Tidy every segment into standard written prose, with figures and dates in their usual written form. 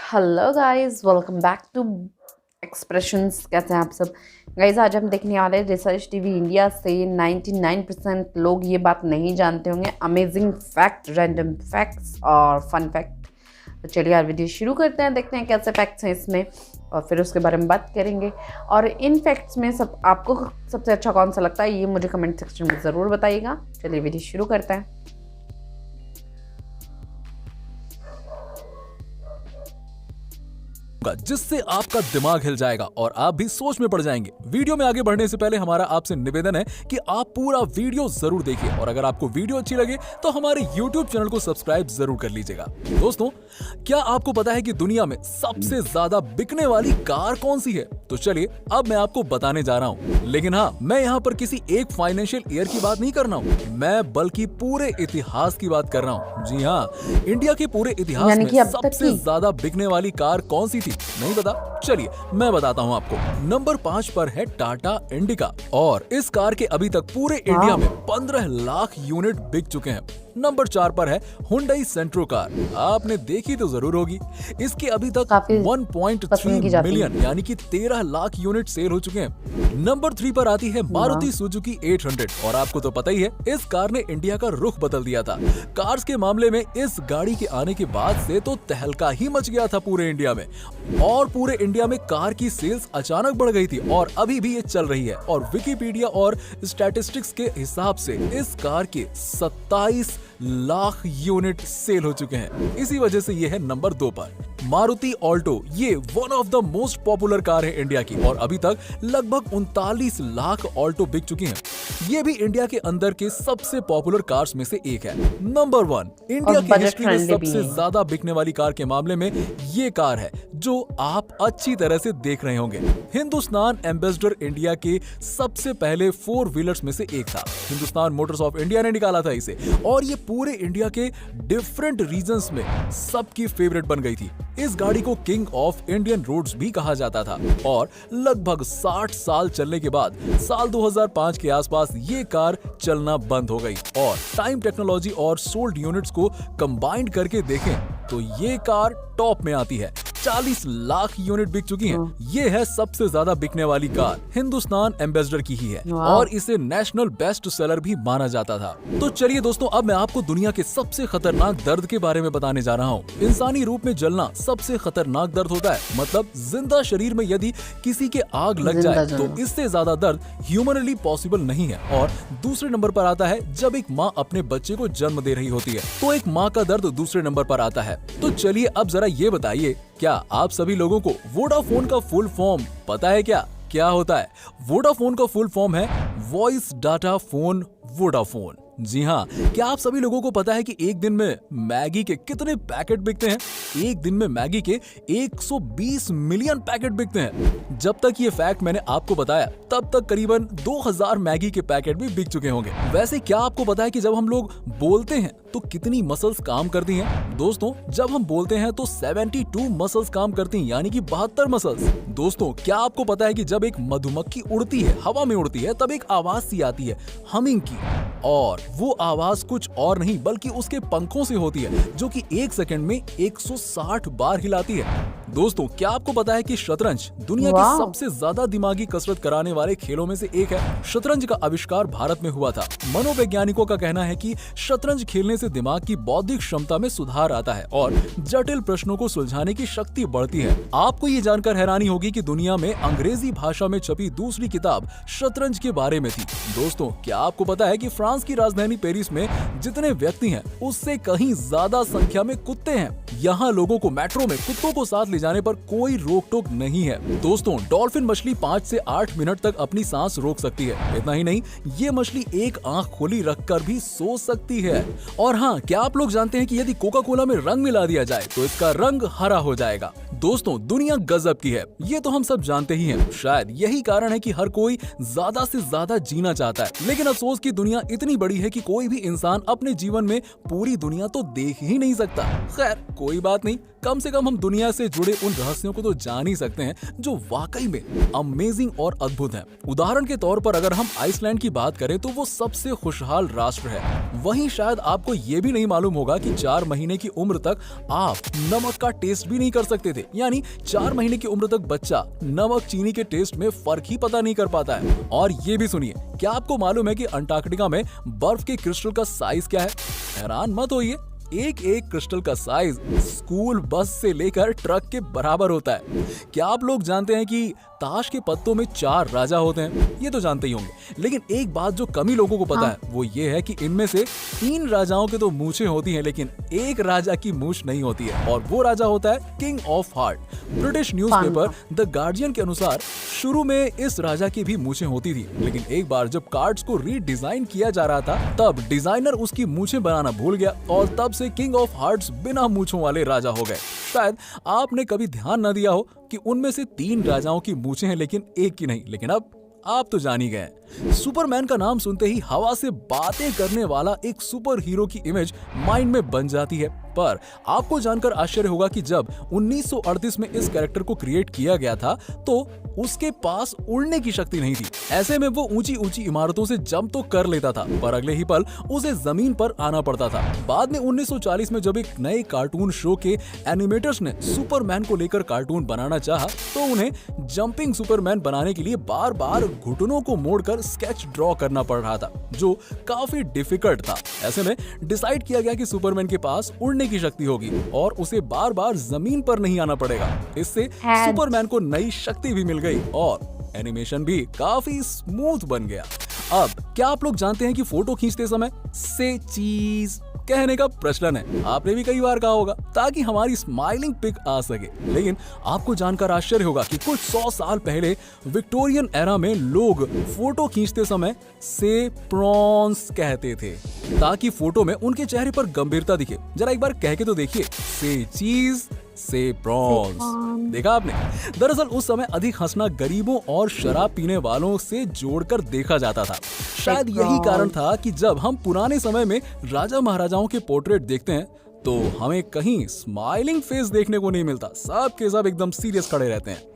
Hello guys, welcome back to expressions. कैसे हैं आप सब गाइस? आज हम देखने वाले हैं रिसर्च टीवी इंडिया से 99% लोग ये बात नहीं जानते होंगे, अमेजिंग फैक्ट, रैंडम फैक्ट्स और फन फैक्ट। तो चलिए यार वीडियो शुरू करते हैं, देखते हैं कैसे फैक्ट्स हैं इसमें और फिर उसके बारे में बात करेंगे। और इन फैक्ट्स में सब आपको सबसे अच्छा कौन सा लगता है ये मुझे कमेंट सेक्शन में ज़रूर बताइएगा। चलिए वीडियो शुरू करते हैं। जिससे आपका दिमाग हिल जाएगा और आप भी सोच में पड़ जाएंगे। वीडियो में आगे बढ़ने से पहले हमारा आपसे निवेदन है कि आप पूरा वीडियो जरूर देखिए और अगर आपको वीडियो अच्छी लगे तो हमारे YouTube चैनल को सब्सक्राइब जरूर कर लीजिएगा। दोस्तों, क्या आपको पता है कि दुनिया में सबसे ज्यादा बिकने वाली कार कौन सी है? तो चलिए अब मैं आपको बताने जा रहा हूँ। लेकिन हाँ, मैं यहाँ पर किसी एक फाइनेंशियल ईयर की बात नहीं कर रहा हूँ, मैं बल्कि पूरे इतिहास की बात कर रहा हूँ। जी हाँ, इंडिया के पूरे इतिहास में सबसे ज्यादा बिकने वाली कार कौन सी थी? नहीं पता? चलिए मैं बताता हूँ आपको। नंबर 5 पर है टाटा इंडिका और इस कार के अभी तक पूरे इंडिया में 15 लाख यूनिट बिक चुके हैं। नंबर 4 पर है हुंडई सेंट्रो कार, आपने देखी तो जरूर होगी। इसके अभी तक 1.3 मिलियन यानी कि 13 लाख यूनिट सेल हो चुके हैं। नंबर 3 पर आती है मारुति सुजुकी 800 और आपको तो पता ही है इस कार ने इंडिया का रुख बदल दिया था। कार्स के मामले में इस गाड़ी के आने के बाद से तो तहलका ही मच गया था पूरे इंडिया में और पूरे इंडिया में कार की सेल्स अचानक बढ़ गई थी और अभी भी ये चल रही है। और विकिपीडिया और स्टैटिस्टिक्स के हिसाब से इस कार के 27 लाख यूनिट सेल हो चुके हैं। इसी वजह से ये है नंबर 2 पर। मारुति ऑल्टो, ये one of the most popular car है इंडिया की और अभी तक लगभग 39 लाख ऑल्टो बिक चुकी हैं। ये भी इंडिया के अंदर के सबसे पॉपुलर कार्स में से एक है। नंबर 1 इंडिया की हिस्ट्री में सबसे ज्यादा बिकने वाली कार के मामले में ये कार है जो आप अच्छी तरह से देख रहे होंगे। हिंदुस्तान एम्बेसडर इंडिया के सबसे पहले 4 व्हीलर्स में से एक था। हिंदुस्तान मोटर्स ऑफ इंडिया ने निकाला था इसे और ये पूरे इंडिया के डिफरेंट रीजन्स में सबकी फेवरेट बन गई थी। इस गाड़ी को किंग ऑफ इंडियन रोड्स भी कहा जाता था और लगभग 60 साल चलने के बाद साल 2005 के आसपास ये कार चलना बंद हो गई और टाइम टेक्नोलॉजी और सोल्ड यूनिट्स को कंबाइंड करके देखें तो ये कार टॉप में आती है। 40 लाख यूनिट बिक चुकी हैं। ये है सबसे ज्यादा बिकने वाली कार, हिंदुस्तान एम्बेसडर की ही है और इसे नेशनल बेस्ट सेलर भी माना जाता था। तो चलिए दोस्तों, अब मैं आपको दुनिया के सबसे खतरनाक दर्द के बारे में बताने जा रहा हूँ। इंसानी रूप में जलना सबसे खतरनाक दर्द होता है, मतलब जिंदा शरीर में यदि किसी के आग लग जाए तो इससे ज्यादा दर्द ह्यूमनली पॉसिबल नहीं है। और दूसरे नंबर पर आता है जब एक माँ अपने बच्चे को जन्म दे रही होती है, तो एक माँ का दर्द दूसरे नंबर पर आता है। तो चलिए अब जरा ये बताइए, क्या आप सभी लोगों को वोडाफोन का फुल फॉर्म पता है? क्या होता है? वोडाफोन का फुल फॉर्म है वॉइस डाटा फोन वोडाफोन। जी हाँ, क्या आप सभी लोगों को पता है कि एक दिन में मैगी के कितने पैकेट बिकते हैं? एक दिन में मैगी के 120 मिलियन पैकेट बिकते हैं। जब तक ये फैक्ट मैंने आपको बताया तब तक करीबन 2000 मैगी के पैकेट भी बिक चुके होंगे। वैसे क्या आपको पता है कि जब हम लोग बोलते हैं तो कितनी मसल्स काम करती हैं? दोस्तों, जब हम बोलते हैं तो 72 मसल्स काम करती हैं, यानी कि 72 मसल्स। दोस्तों, क्या आपको पता है कि जब एक मधुमक्खी उड़ती है, हवा में उड़ती है, तब एक आवाज सी आती है हमिंग की, और वो आवाज कुछ और नहीं बल्कि उसके पंखों से होती है जो कि 1 सेकंड में 160 बार हिलाती है। दोस्तों, क्या आपको पता है कि शतरंज दुनिया की सबसे ज्यादा दिमागी कसरत कराने वाले खेलों में से एक है? शतरंज का आविष्कार भारत में हुआ था। मनोवैज्ञानिकों का कहना है कि शतरंज खेलने से दिमाग की बौद्धिक क्षमता में सुधार आता है और जटिल प्रश्नों को सुलझाने की शक्ति बढ़ती है। आपको ये जानकर हैरानी होगी कि दुनिया में अंग्रेजी भाषा में छपी दूसरी किताब शतरंज के बारे में थी। दोस्तों, क्या आपको पता है कि फ्रांस की राजधानी पेरिस में जितने व्यक्ति हैं उससे कहीं ज्यादा संख्या में कुत्ते हैं। यहाँ लोगों को मेट्रो में कुत्तों को साथ ले जाने पर कोई रोक टोक नहीं है। दोस्तों, डॉल्फिन मछली 5 से 8 मिनट तक अपनी सांस रोक सकती है। इतना ही नहीं, ये मछली एक आंख खोली रखकर भी सो सकती है। और हाँ, क्या आप लोग जानते हैं कि यदि कोका कोला में रंग मिला दिया जाए तो इसका रंग हरा हो जाएगा? दोस्तों, दुनिया गजब की है, ये तो हम सब जानते ही हैं। शायद यही कारण है कि हर कोई ज्यादा से ज्यादा जीना चाहता है, लेकिन अफसोस की दुनिया इतनी बड़ी है कि कोई भी इंसान अपने जीवन में पूरी दुनिया तो देख ही नहीं सकता। खैर कोई बात नहीं, कम से कम हम दुनिया से जुड़े उन रहस्यों को तो जान ही सकते हैं जो वाकई में अमेजिंग और अद्भुत हैं। उदाहरण के तौर पर अगर हम आइसलैंड की बात करें तो वो सबसे खुशहाल राष्ट्र है। वहीं शायद आपको ये भी नहीं मालूम होगा कि 4 महीने की उम्र तक आप नमक का टेस्ट भी नहीं कर सकते थे, यानी 4 महीने की उम्र तक बच्चा नमक चीनी के टेस्ट में फर्क ही पता नहीं कर पाता है। और ये भी सुनिए, क्या आपको मालूम है कि अंटार्कटिका में बर्फ के क्रिस्टल का साइज क्या है? हैरान मत होइए, एक क्रिस्टल का साइज स्कूल बस से लेकर ट्रक के बराबर होता है। क्या आप लोग जानते हैं कि ताश के पत्तों में 4 राजा होते हैं? ये तो जानते ही होंगे, लेकिन एक बात जो कम ही लोगों को पता है वो ये है कि इनमें से 3 राजाओं के तो मूछें होती हैं, लेकिन एक राजा की मूछ नहीं होती है, और वो राजा होता है king of heart. British newspaper the guardian के अनुसार शुरू में इस राजा की भी मूछें होती थी, लेकिन एक बार जब कार्ड्स को रीडिजाइन किया जा रहा था तब डिजाइनर उसकी मूछें बनाना भूल गया और तब से किंग ऑफ हार्ट्स बिना मूछों वाले राजा हो गए। शायद आपने कभी ध्यान न दिया हो कि उनमें से 3 राजाओं की मूछें हैं लेकिन एक की नहीं, लेकिन अब आप तो जान ही गए। सुपरमैन का नाम सुनते ही हवा से बातें करने वाला एक सुपर हीरो की इमेज माइंड में बन जाती है, पर आपको जानकर आश्चर्य होगा कि जब 1938 में इस कैरेक्टर को क्रिएट किया गया था तो उसके पास उड़ने की शक्ति नहीं थी। ऐसे में वो ऊंची ऊंची इमारतों से जंप तो कर लेता था, पर अगले ही पल उसे जमीन पर आना पड़ता था। बाद में 1940 में जब एक नए कार्टून शो के एनिमेटर्स ने सुपरमैन को लेकर कार्टून बनाना चाहा तो उन्हें जंपिंग सुपरमैन बनाने के लिए बार बार घुटनों को मोड़कर स्केच ड्रॉ करना पड़ रहा था, जो काफी डिफिकल्ट था। ऐसे में डिसाइड किया गया कि सुपरमैन के पास उड़ने की शक्ति होगी और उसे बार बार जमीन पर नहीं आना पड़ेगा। इससे सुपरमैन को नई शक्ति भी मिल गई और एनिमेशन भी काफी स्मूथ बन गया। अब क्या आप लोग जानते हैं कि फोटो खींचते समय से चीज कहने का प्रचलन है? आपने भी कई बार कहा होगा ताकि हमारी स्माइलिंग पिक आ सके, लेकिन आपको जानकर आश्चर्य होगा कि कुछ 100 साल पहले विक्टोरियन एरा में लोग फोटो खींचते समय से प्रॉन्स कहते थे ताकि फोटो में उनके चेहरे पर गंभीरता दिखे। जरा एक बार कह के तो देखिए, से चीज से प्रॉन्स। देखा आपने? दरअसल उस समय अधिक हंसना गरीबों और शराब पीने वालों से जोड़कर देखा जाता था। शायद यही कारण था कि जब हम पुराने समय में राजा महाराजाओं के पोर्ट्रेट देखते हैं तो हमें कहीं स्माइलिंग फेस देखने को नहीं मिलता, सब के सब एकदम सीरियस खड़े रहते हैं।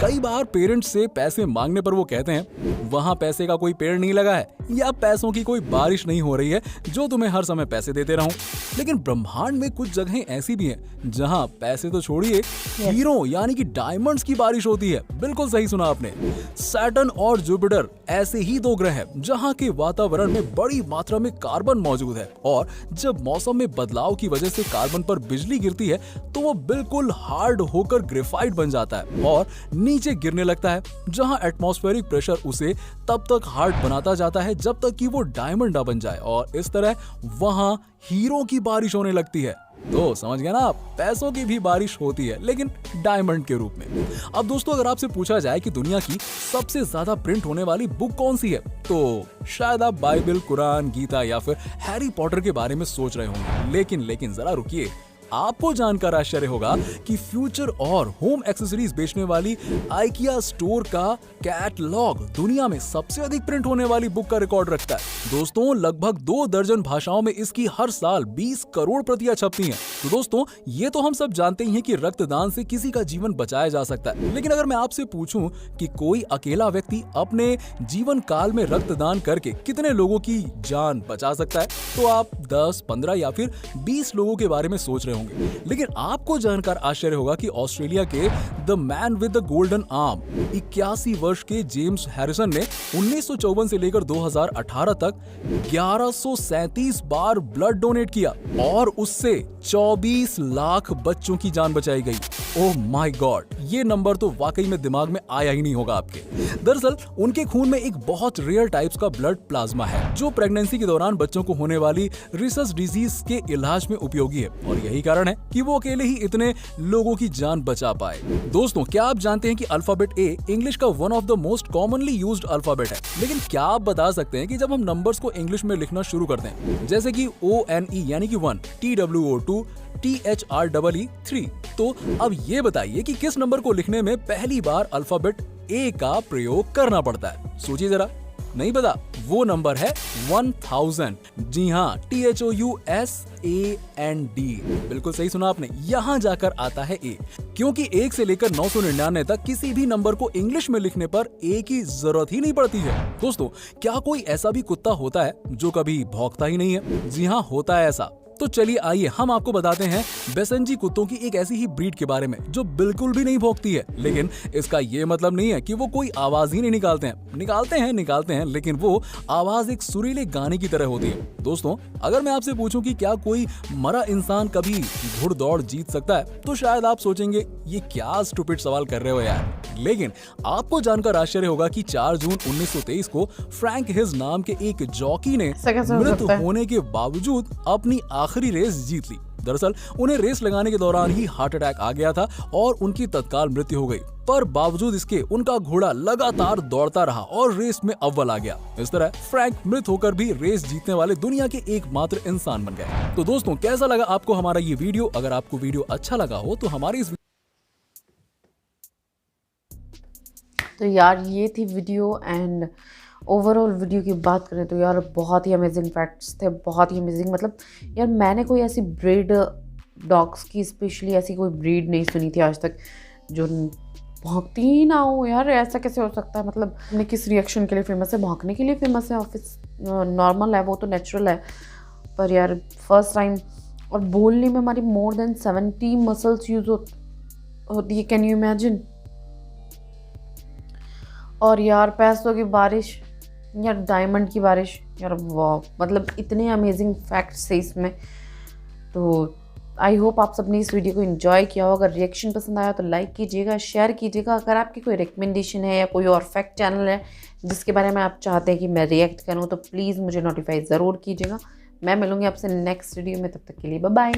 कई बार पेरेंट्स से पैसे मांगने पर वो कहते हैं वहां पैसे का कोई पेड़ नहीं लगा है या पैसों की कोई बारिश नहीं हो रही है जो तुम्हें हर समय पैसे देते रहूं। लेकिन ब्रह्मांड में कुछ जगहें ऐसी भी हैं जहां पैसे तो छोड़िए, हीरो यानी कि डायमंड्स की बारिश होती है। बिल्कुल सही सुना आपने। सैटर्न और जुपिटर ऐसे ही 2 ग्रह हैं जहां के वातावरण में बड़ी मात्रा में कार्बन मौजूद है, और जब मौसम में बदलाव की वजह से कार्बन पर बिजली गिरती है तो वो बिल्कुल हार्ड होकर ग्रेफाइट बन जाता है और नीचे गिरने लगता है, जहां एटमॉस्फेरिक प्रेशर उसे तब तक हार्ड बनाता जाता है जब तक कि वो डायमंड ना बन जाए, और इस तरह वहां हीरो की बारिश होने लगती है। तो समझ गया ना आप, पैसों की भी बारिश होती है लेकिन डायमंड के रूप में। अब दोस्तों, अगर आपसे पूछा जाए कि दुनिया की सबसे ज्यादा प्रिंट होने वाली बुक कौन सी है, तो शायद आप बाइबल, कुरान, गीता या फिर हैरी पॉटर के बारे में सोच रहे होंगे। लेकिन जरा रुकिए, आपको जानकर आश्चर्य होगा कि फ्यूचर और होम एक्सेसरीज बेचने वाली आइकिया स्टोर का कैटलॉग दुनिया में सबसे अधिक प्रिंट होने वाली बुक का रिकॉर्ड रखता है। दोस्तों, लगभग 2 दर्जन भाषाओं में इसकी हर साल 20 करोड़ प्रतियां छपती हैं। तो दोस्तों, ये तो हम सब जानते ही हैं कि रक्तदान से किसी का जीवन बचाया जा सकता है, लेकिन अगर मैं आपसे पूछूं कि कोई अकेला व्यक्ति अपने जीवन काल में रक्तदान करके कितने लोगों की जान बचा सकता है, तो आप 10, 15 या फिर 20 लोगों के बारे में सोच रहे होंगे। लेकिन आपको जानकर आश्चर्य होगा कि ऑस्ट्रेलिया के the man with the golden arm 81 वर्ष के जेम्स हैरिसन ने 1954 से लेकर 2018 तक 1137 बार ब्लड डोनेट किया और उससे 24 लाख बच्चों की जान बचाई गई। ओह माय गॉड, ये नंबर तो वाकई में दिमाग में आया ही नहीं होगा आपके। दरअसल उनके खून में एक बहुत रेयर टाइप्स का ब्लड प्लाज्मा है जो प्रेगनेंसी के दौरान बच्चों को होने वाली रिसस डिजीज के इलाज में उपयोगी है, और यही कारण है कि वो अकेले ही इतने लोगों की जान बचा पाए। दोस्तों, क्या आप जानते हैं कि अल्फाबेट ए इंग्लिश का one of the most commonly used alphabet है? लेकिन क्या आप बता सकते हैं कि जब हम नंबर्स को इंग्लिश में लिखना शुरू करते हैं, जैसे कि ONE यानी कि 1, TWO 2, THREE 3, तो अब ये बताइए कि किस नंबर को लिखने में पहली बार अल्फाबेट ए का प्रयोग करना पड़ता है? सोचिए जरा। नहीं पता? वो नंबर है 1000। जी हाँ, THOUSAND। बिल्कुल सही सुना आपने, यहाँ जाकर आता है ए, क्योंकि 1 से लेकर 999 तक किसी भी नंबर को इंग्लिश में लिखने पर ए की जरूरत ही नहीं पड़ती है। दोस्तों, क्या कोई ऐसा भी कुत्ता होता है जो कभी भौंकता ही नहीं है? जी हाँ, होता है ऐसा। तो चलिए आइए हम आपको बताते हैं बेसेंजी कुत्तों की एक ऐसी ही ब्रीड के बारे में जो बिल्कुल भी नहीं भौंकती है। लेकिन इसका ये मतलब नहीं है कि वो कोई आवाज ही नहीं निकालते हैं। निकालते हैं, लेकिन वो आवाज एक सुरीले गाने की तरह होती है। दोस्तों, अगर मैं आपसे पूछूं कि क्या कोई मरा इंसान कभी घुड़दौड़ जीत सकता है, तो शायद आप सोचेंगे ये क्या स्टूपिड सवाल कर रहे हो यार। लेकिन आपको जानकर आश्चर्य होगा कि 4 जून 1923 को फ्रैंक हिज नाम के एक जॉकी ने मृत होने के बावजूद अपनी आखिरी रेस जीत ली। दरअसल उन्हें रेस लगाने के दौरान ही हार्ट अटैक आ गया था और उनकी तत्काल मृत्यु हो गई। पर बावजूद इसके उनका घोड़ा लगातार दौड़ता रहा और रेस में अव्वल आ गया। इस तरह फ्रैंक मृत होकर भी रेस जीतने वाले दुनिया के एकमात्र इंसान बन गए। तो दोस्तों, कैसा लगा आपको हमारा ये वीडियो? अगर आपको वीडियो अच्छा लगा हो तो हमारी इस तो यार ये थी वीडियो। एंड ओवरऑल वीडियो की बात करें तो यार बहुत ही अमेजिंग फैक्ट्स थे, बहुत ही अमेजिंग। मतलब यार मैंने कोई ऐसी ब्रीड डॉग्स की स्पेशली ऐसी कोई ब्रीड नहीं सुनी थी आज तक जो भौंकती ही ना हो। यार ऐसा कैसे हो सकता है? मतलब अपने किस रिएक्शन के लिए फेमस है? भौंकने के लिए फेमस है। ऑफिस नॉर्मल है, वो तो नेचुरल है। पर यार फर्स्ट टाइम, और बोलने में हमारी मोर देन 70 मसल्स यूज होती है। Can you imagine? और यार पैसों की बारिश, यार डायमंड की बारिश, यार वाह, मतलब इतने अमेजिंग फैक्ट्स थे इसमें। तो आई होप आप सबने इस वीडियो को एंजॉय किया हो। अगर रिएक्शन पसंद आया तो लाइक कीजिएगा, शेयर कीजिएगा। अगर आपकी कोई रिकमेंडेशन है या कोई और फैक्ट चैनल है जिसके बारे में आप चाहते हैं कि मैं रिएक्ट करूं तो प्लीज़ मुझे नोटिफाई ज़रूर कीजिएगा। मैं मिलूंगी आपसे नेक्स्ट वीडियो में, तब तक के लिए बाय बाय।